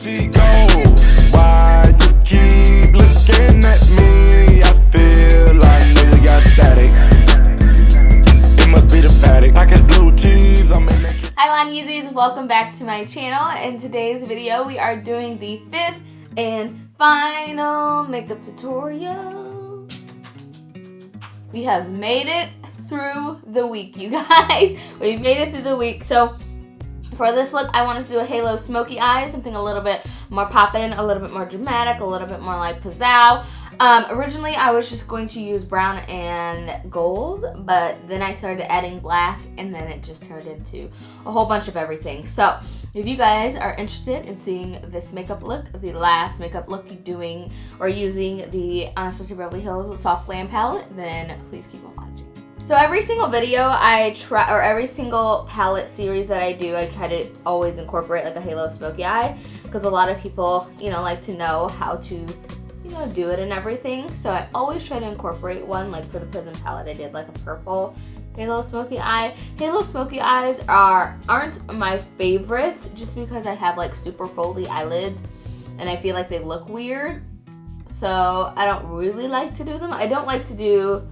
she go? Why you keep looking at me? I feel like nigga got static. It must be the paddock. Package blue cheese, I'm in that. Hi Lonyesies, welcome back to my channel. In today's video, we are doing the 5th and final makeup tutorial. We have made it through the week, you guys. We've made it through the week. So for this look, I wanted to do a halo smoky eye, something a little bit more poppin', a little bit more dramatic, a little bit more like pizzazz. Originally, I was just going to use brown and gold, but then I started adding black, and then it just turned into a whole bunch of everything. So if you guys are interested in seeing this makeup look, the last makeup look doing or using the Anastasia Beverly Hills Soft Glam palette, then please keep on watching. So every single video I try, or every single palette series that I do, I try to always incorporate like a halo smoky eye, because a lot of people, like to know how to, do it and everything. So I always try to incorporate one. Like for the Prism palette, I did like a purple halo smoky eye. Halo smoky eyes aren't my favorite, just because I have like super foldy eyelids, and I feel like they look weird. So I don't really like to do them. I don't like to do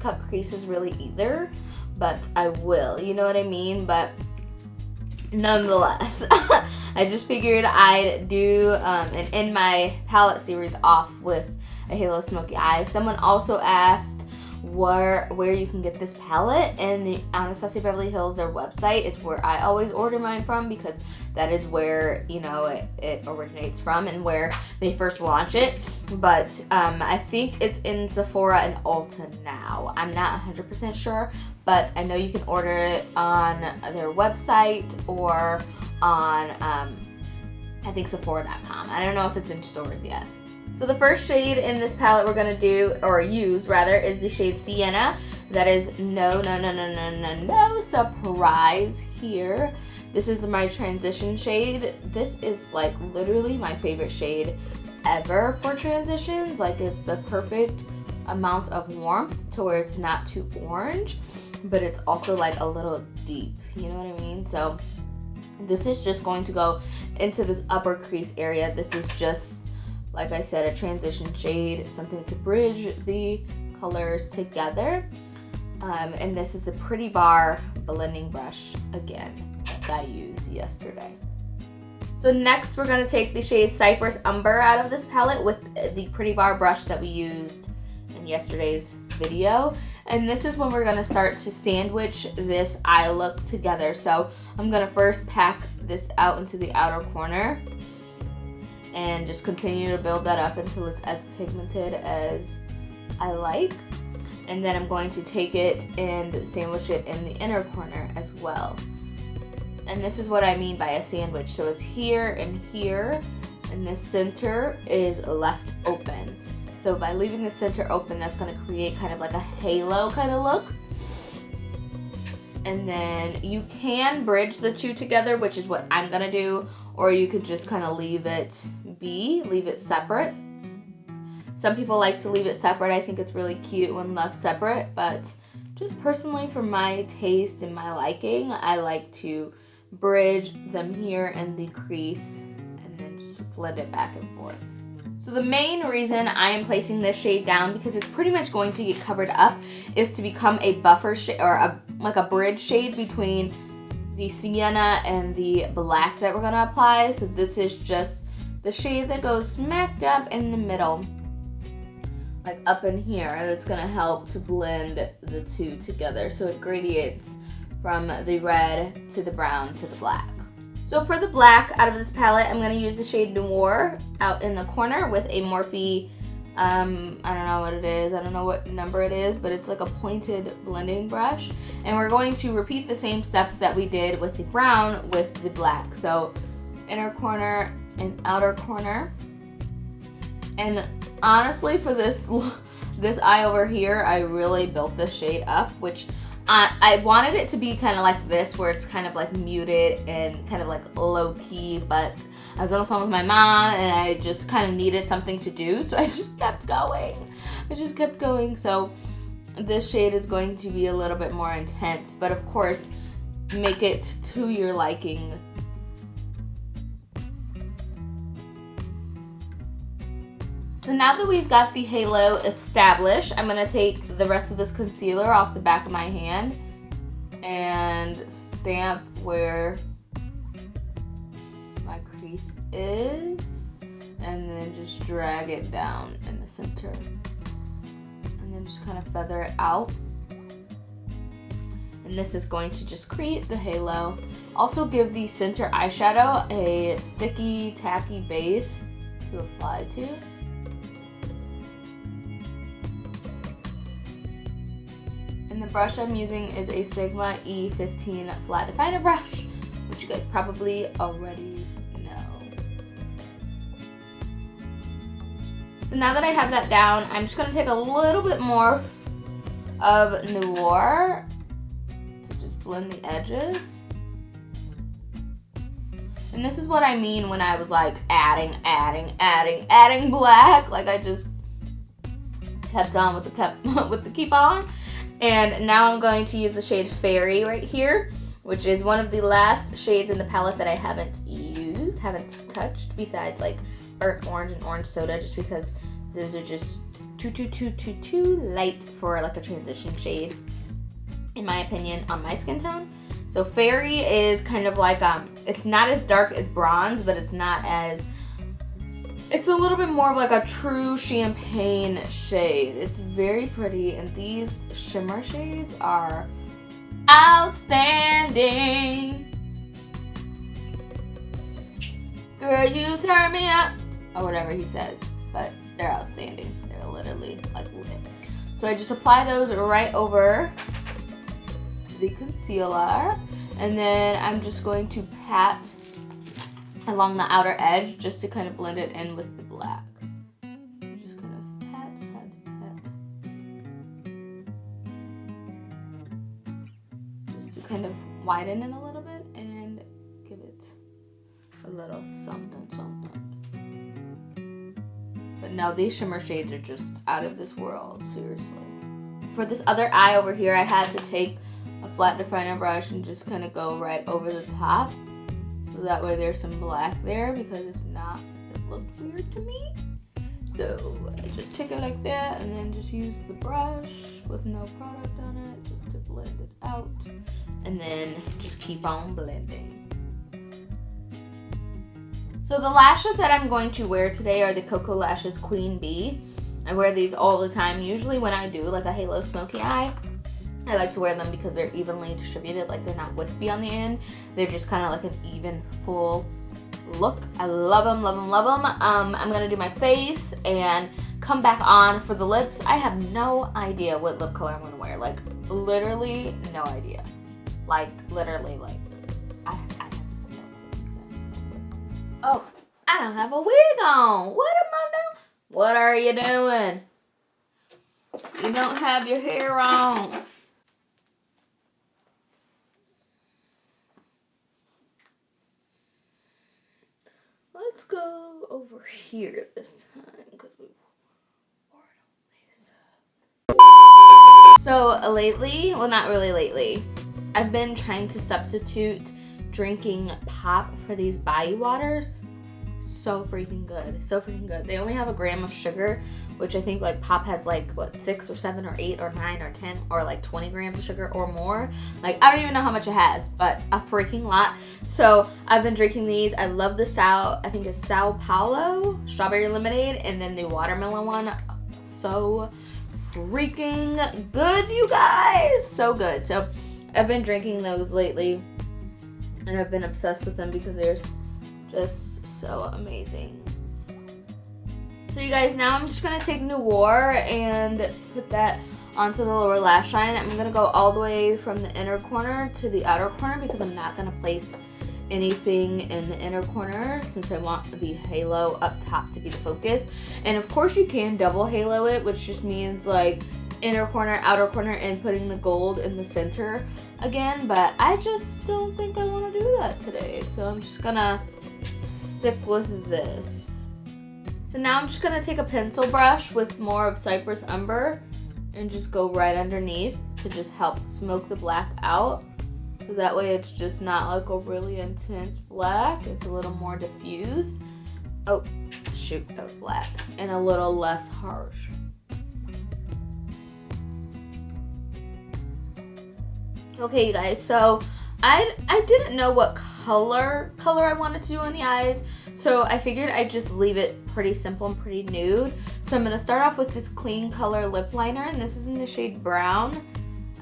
cut creases really either, but I will, you know what I mean? But nonetheless, I just figured I'd do and end my palette series off with a halo smoky eye. Someone also asked where you can get this palette, and the Anastasia Beverly Hills, their website, is where I always order mine from, because that is where it originates from and where they first launch it. But I think it's in Sephora and Ulta now. I'm not 100% sure, but I know you can order it on their website or on I think Sephora.com. I don't know if it's in stores yet. So the first shade in this palette we're gonna do, or use rather, is the shade Sienna. That is no surprise here. This is my transition shade. This is like literally my favorite shade ever for transitions. Like, it's the perfect amount of warmth to where it's not too orange, but it's also like a little deep, you know what I mean? So this is just going to go into this upper crease area. This is just, like I said, a transition shade, something to bridge the colors together. And this is a Pretty Bar blending brush, again, that I used yesterday. So next we're going to take the shade Cypress Umber out of this palette with the Pretty Bar brush that we used in yesterday's video. And this is when we're going to start to sandwich this eye look together. So I'm going to first pack this out into the outer corner and just continue to build that up until it's as pigmented as I like. And then I'm going to take it and sandwich it in the inner corner as well. And this is what I mean by a sandwich. So it's here and here, and this center is left open. So by leaving the center open, that's going to create kind of like a halo kind of look. And then you can bridge the two together, which is what I'm going to do, or you could just kind of leave it separate. Some people like to leave it separate. I think it's really cute when left separate, but just personally for my taste and my liking, I like to bridge them here in the crease and then just blend it back and forth. So the main reason I am placing this shade down, because it's pretty much going to get covered up, is to become a buffer shade, or like a bridge shade between the sienna and the black that we're going to apply. So this is just the shade that goes smack dab in the middle, like up in here. That's going to help to blend the two together, so it gradients from the red to the brown to the black. So for the black out of this palette, I'm going to use the shade Noir out in the corner with a Morphe, I don't know what it is, I don't know what number it is, but it's like a pointed blending brush. And we're going to repeat the same steps that we did with the brown with the black. So inner corner and outer corner. And honestly, for this eye over here, I really built this shade up, which I wanted it to be kind of like this, where it's kind of like muted and kind of like low-key, but I was on the phone with my mom and I just kind of needed something to do, so I just kept going. So this shade is going to be a little bit more intense, but of course make it to your liking So now that we've got the halo established, I'm going to take the rest of this concealer off the back of my hand and stamp where my crease is, and then just drag it down in the center. And then just kind of feather it out. And this is going to just create the halo. Also give the center eyeshadow a sticky, tacky base to apply to. And the brush I'm using is a Sigma E15 flat definer brush, which you guys probably already know. So now that I have that down, I'm just going to take a little bit more of Noir to just blend the edges. And this is what I mean when I was like adding black. Like I just kept on with the keep on. And now I'm going to use the shade Fairy right here, which is one of the last shades in the palette that I haven't touched, besides like burnt orange and orange soda, just because those are just too light for like a transition shade, in my opinion, on my skin tone. So Fairy is kind of like, it's not as dark as bronze, but it's a little bit more of like a true champagne shade. It's very pretty, and these shimmer shades are outstanding. Girl, you turn me up, or whatever he says, but they're outstanding. They're literally like lit. So I just apply those right over the concealer, and then I'm just going to pat along the outer edge just to kind of blend it in with the black. So just kind of pat. Just to kind of widen it a little bit and give it a little something. But no, these shimmer shades are just out of this world, seriously. For this other eye over here, I had to take a flat definer brush and just kind of go right over the top. So that way there's some black there, because if not, it looked weird to me. So I just take it like that and then just use the brush with no product on it just to blend it out. And then just keep on blending. So the lashes that I'm going to wear today are the Cocoa Lashes Queen Bee. I wear these all the time. Usually when I do like a halo smoky eye, I like to wear them because they're evenly distributed, like they're not wispy on the end. They're just kind of like an even, full look. I love them. I'm gonna do my face and come back on for the lips. I have no idea what lip color I'm gonna wear. Like, literally no idea. Like, literally, like, I have no idea. Oh, I don't have a wig on. What am I doing? What are you doing? You don't have your hair on. Let's go over here this time because we weren't on this. So lately, well, not really lately, I've been trying to substitute drinking pop for these Bayou waters. So freaking good. They only have 1 gram of sugar, which I think like pop has like what, 6 or 7 or 8 or 9 or 10 or like 20 grams of sugar or more. Like, I don't even know how much it has, but a freaking lot. So I've been drinking these. I love the I think it's Sao Paulo strawberry lemonade, and then the watermelon one. So freaking good, you guys. So good. So I've been drinking those lately, and I've been obsessed with them because they're just so amazing. So you guys, now I'm just going to take Noir and put that onto the lower lash line. I'm going to go all the way from the inner corner to the outer corner because I'm not going to place anything in the inner corner since I want the halo up top to be the focus. And of course you can double halo it, which just means like inner corner, outer corner, and putting the gold in the center again. But I just don't think I want to do that today. So I'm just going to stick with this. So now I'm just going to take a pencil brush with more of Cypress Umber and just go right underneath to just help smoke the black out. So that way it's just not like a really intense black. It's a little more diffused. Oh, shoot, that was black. And a little less harsh. Okay, you guys, so I didn't know what color I wanted to do on the eyes, so I figured I'd just leave it pretty simple and pretty nude. So I'm going to start off with this clean color lip liner, and this is in the shade brown.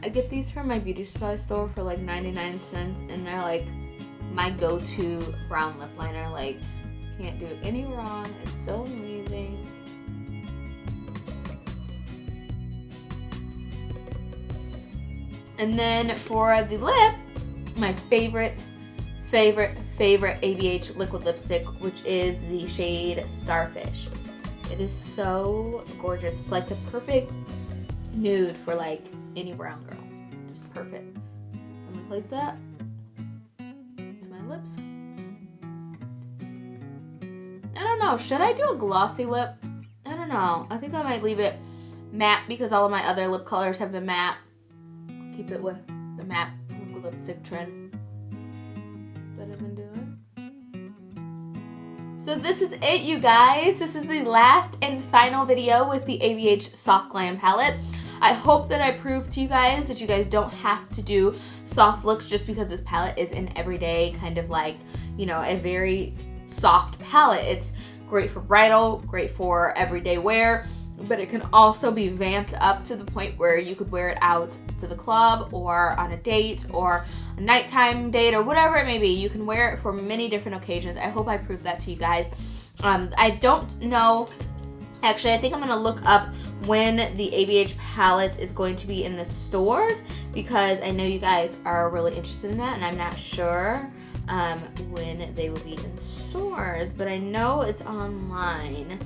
I get these from my beauty supply store for like 99 cents, and they're like my go-to brown lip liner. Like, can't do any wrong. It's so amazing. And then for the lip, my favorite ABH liquid lipstick, which is the shade Starfish. It is so gorgeous. It's like the perfect nude for like any brown girl. Just perfect. So I'm gonna place that to my lips. I don't know, should I do a glossy lip? I don't know. I think I might leave it matte because all of my other lip colors have been matte. Keep it with the matte liquid lipstick trend that I've been doing. So this is it, you guys. This is the last and final video with the ABH Soft Glam palette. I hope that I proved to you guys that you guys don't have to do soft looks just because this palette is an everyday kind of like, you know, a very soft palette. It's great for bridal, great for everyday wear, but it can also be vamped up to the point where you could wear it out to the club or on a date or a nighttime date or whatever it may be. You can wear it for many different occasions. I hope I proved that to you guys. I don't know. Actually, I think I'm going to look up when the ABH palette is going to be in the stores because I know you guys are really interested in that, and I'm not sure when they will be in stores, but I know it's online.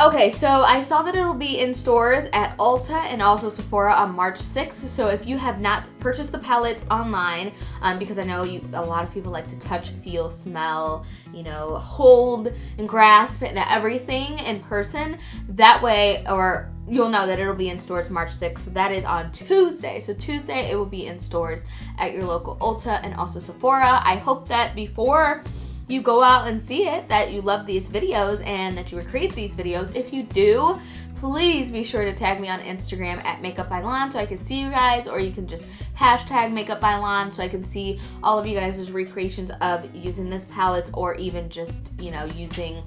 Okay, so I saw that it will be in stores at Ulta and also Sephora on March 6th. So if you have not purchased the palette online, because I know a lot of people like to touch, feel, smell, you know, hold and grasp and everything in person, that way, or you'll know that it'll be in stores March 6th. So that is on Tuesday. So Tuesday it will be in stores at your local Ulta and also Sephora. I hope that before you go out and see it, that you love these videos and that you recreate these videos. If you do, please be sure to tag me on Instagram at Makeup by Lon so I can see you guys, or you can just hashtag Makeup by Lon so I can see all of you guys' recreations of using this palette, or even just, you know, using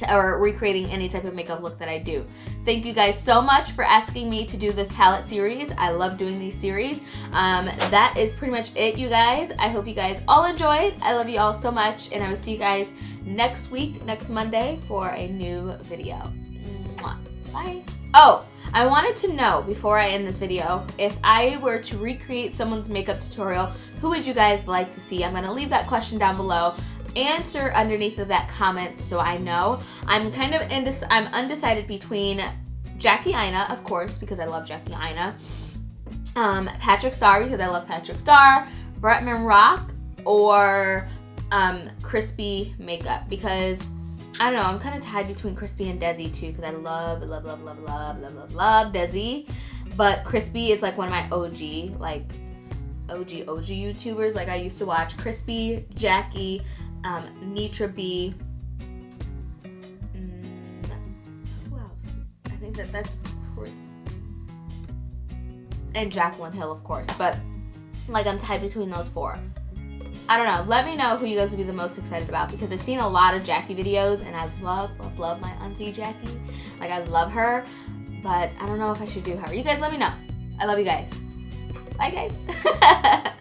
or recreating any type of makeup look that I do. Thank you guys so much for asking me to do this palette series. I love doing these series. That is pretty much it, you guys. I hope you guys all enjoyed. I love you all so much, and I will see you guys next week, next Monday, for a new video. Mwah. Bye. Oh, I wanted to know before I end this video, if I were to recreate someone's makeup tutorial, who would you guys like to see? I'm gonna leave that question down below. Answer underneath of that comment so I know. I'm kind of I'm undecided between Jackie Aina, of course, because I love Jackie Aina, Patrick Starr, because I love Patrick Starr, Bretman Rock, or Crispy makeup, because I don't know, I'm kind of tied between Crispy and Desi too, because I love Desi, but Crispy is like one of my OG YouTubers. Like, I used to watch Crispy, Jackie, Nitra B. Who else? I think that's and Jacqueline Hill, of course. But like, I'm tied between those four. I don't know. Let me know who you guys would be the most excited about, because I've seen a lot of Jackie videos and I love my auntie Jackie. Like, I love her, but I don't know if I should do her. You guys let me know. I love you guys. Bye, guys.